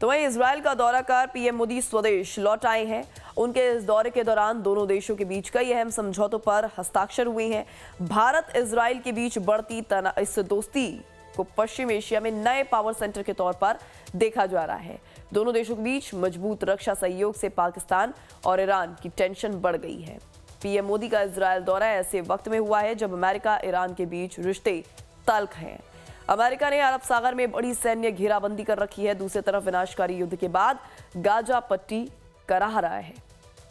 तो वहीं इजराइल का दौरा कर पीएम मोदी स्वदेश लौट आए हैं। उनके इस दौरे के दौरान दोनों देशों के बीच कई अहम समझौतों पर हस्ताक्षर हुए हैं। भारत इजराइल के बीच बढ़ती इस दोस्ती को पश्चिम एशिया में नए पावर सेंटर के तौर पर देखा जा रहा है। दोनों देशों के बीच मजबूत रक्षा सहयोग से पाकिस्तान और ईरान की टेंशन बढ़ गई है। पीएम मोदी का इजराइल दौरा ऐसे वक्त में हुआ है जब अमेरिका ईरान के बीच रिश्ते तल्ख हैं। अमेरिका ने अरब सागर में बड़ी सैन्य घेराबंदी कर रखी है। दूसरी तरफ विनाशकारी युद्ध के बाद गाजा पट्टी कराह रहा है।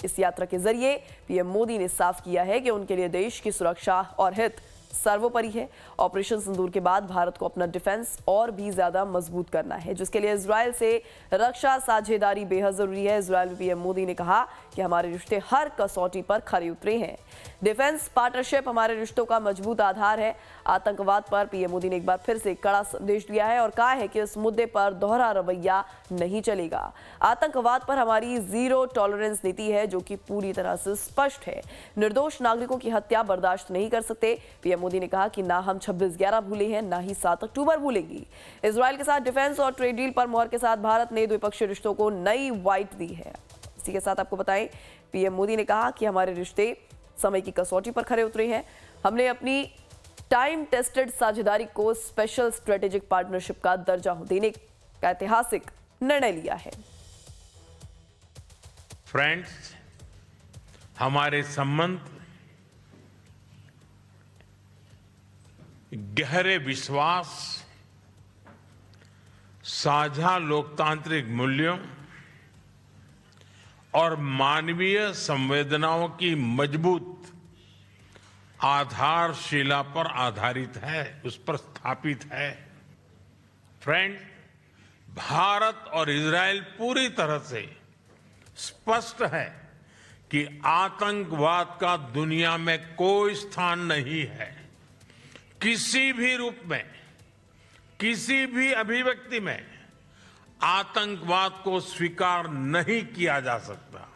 इस यात्रा के जरिए पीएम मोदी ने साफ किया है कि उनके लिए देश की सुरक्षा और हित सर्वोपरि है। ऑपरेशन सिंदूर के बाद भारत को अपना डिफेंस और भी ज्यादा मजबूत करना है, जिसके लिए इजराइल से रक्षा साझेदारी बेहद जरूरी है। इजराइल में पीएम मोदी ने कहा कि हमारे रिश्ते हर कसौटी पर खरे उतरे हैं। डिफेंस पार्टनरशिप हमारे रिश्तों का मजबूत आधार है। आतंकवाद पर पीएम मोदी ने एक बार फिर से कड़ा संदेश दिया है और कहा है कि इस मुद्दे पर दोहरा रवैया नहीं चलेगा। आतंकवाद पर हमारी जीरो टॉलरेंस नीति है, जो कि पूरी तरह से स्पष्ट है। निर्दोष नागरिकों की हत्या बर्दाश्त नहीं कर सकते। पीएम मोदी ने कहा कि ना हम 26/11 भूले हैं, ना ही 7 अक्टूबर भूलेंगी। इजराइल के साथ डिफेंस और ट्रेड डील पर मुहर के साथ भारत ने द्विपक्षीय रिश्तों को नई वाइट दी है। इसी के साथ आपको बताएं, पीएम मोदी ने कहा कि हमारे रिश्ते समय की कसौटी पर खरे उतरे हैं। हमने अपनी टाइम टेस्टेड साझेदारी को स्पेशल स्ट्रेटेजिक पार्टनरशिप का दर्जा देने का ऐतिहासिक निर्णय लिया है। फ्रेंड्स, हमारे संबंध गहरे विश्वास, साझा लोकतांत्रिक मूल्यों और मानवीय संवेदनाओं की मजबूत आधारशिला पर आधारित है, उस पर स्थापित है। फ्रेंड, भारत और इजराइल पूरी तरह से स्पष्ट है कि आतंकवाद का दुनिया में कोई स्थान नहीं है। किसी भी रूप में, किसी भी अभिव्यक्ति में आतंकवाद को स्वीकार नहीं किया जा सकता।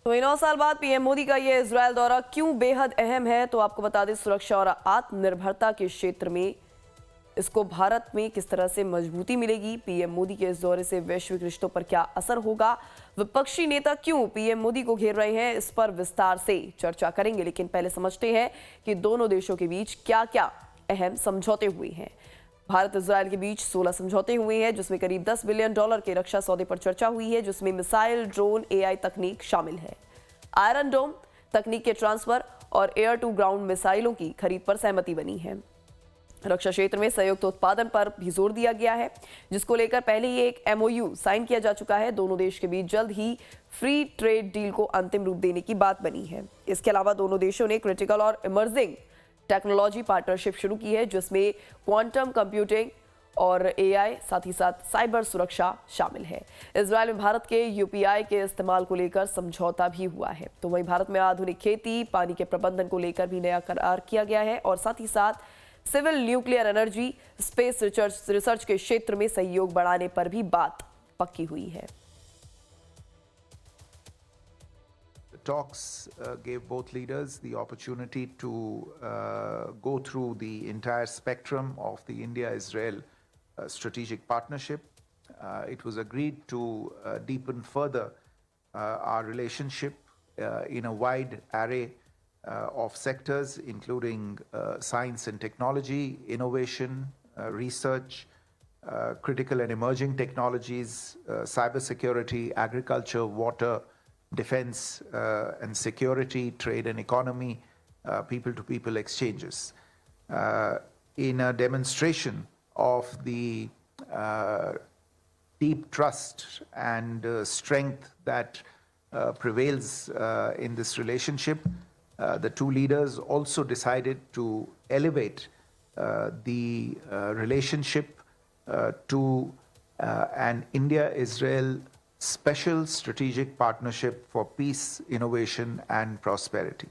तो 9 साल बाद पीएम मोदी का यह इजराइल दौरा क्यों बेहद अहम है, तो आपको बता दें, सुरक्षा और आत्मनिर्भरता के क्षेत्र में इसको भारत में किस तरह से मजबूती मिलेगी। पीएम मोदी के इस दौरे से वैश्विक रिश्तों पर क्या असर होगा, विपक्षी नेता क्यों पीएम मोदी को घेर रहे हैं, इस पर विस्तार से चर्चा करेंगे। लेकिन पहले समझते हैं कि दोनों देशों के बीच क्या क्या अहम समझौते हुए हैं। भारत इजराइल के बीच 16 समझौते हुए हैं, जिसमें करीब $10 बिलियन के रक्षा सौदे पर चर्चा हुई है, जिसमें मिसाइल, ड्रोन, एआई तकनीक शामिल है। आयरन डोम तकनीक के ट्रांसफर और एयर टू ग्राउंड मिसाइलों की खरीद पर सहमति बनी है। रक्षा क्षेत्र में संयुक्त उत्पादन पर भी जोर दिया गया है, जिसको लेकर पहले ही एक एमओयू साइन किया जा चुका है। दोनों देश के बीच जल्द ही फ्री ट्रेड डील को अंतिम रूप देने की बात बनी है। इसके अलावा दोनों देशों ने क्रिटिकल और इमर्जिंग टेक्नोलॉजी पार्टनरशिप शुरू की है, जिसमें क्वांटम कंप्यूटिंग और एआई, साथ ही साथ साइबर सुरक्षा शामिल है। इजराइल में भारत के यूपीआई के इस्तेमाल को लेकर समझौता भी हुआ है। तो वहीं भारत में आधुनिक खेती, पानी के प्रबंधन को लेकर भी नया करार किया गया है और साथ ही साथ civil nuclear energy, space research के क्षेत्र में सहयोग बढ़ाने पर भी बात पक्की हुई है। Talks gave both leaders the opportunity to go through the entire spectrum of the India-Israel strategic partnership. It was agreed to deepen further our relationship in a wide array of sectors, including science and technology, innovation, research, critical and emerging technologies, cybersecurity, agriculture, water, defense and security, trade and economy, people-to-people exchanges. In a demonstration of the deep trust and strength that prevails in this relationship, the two leaders also decided to elevate the relationship to an India-Israel special strategic partnership for peace, innovation, and prosperity.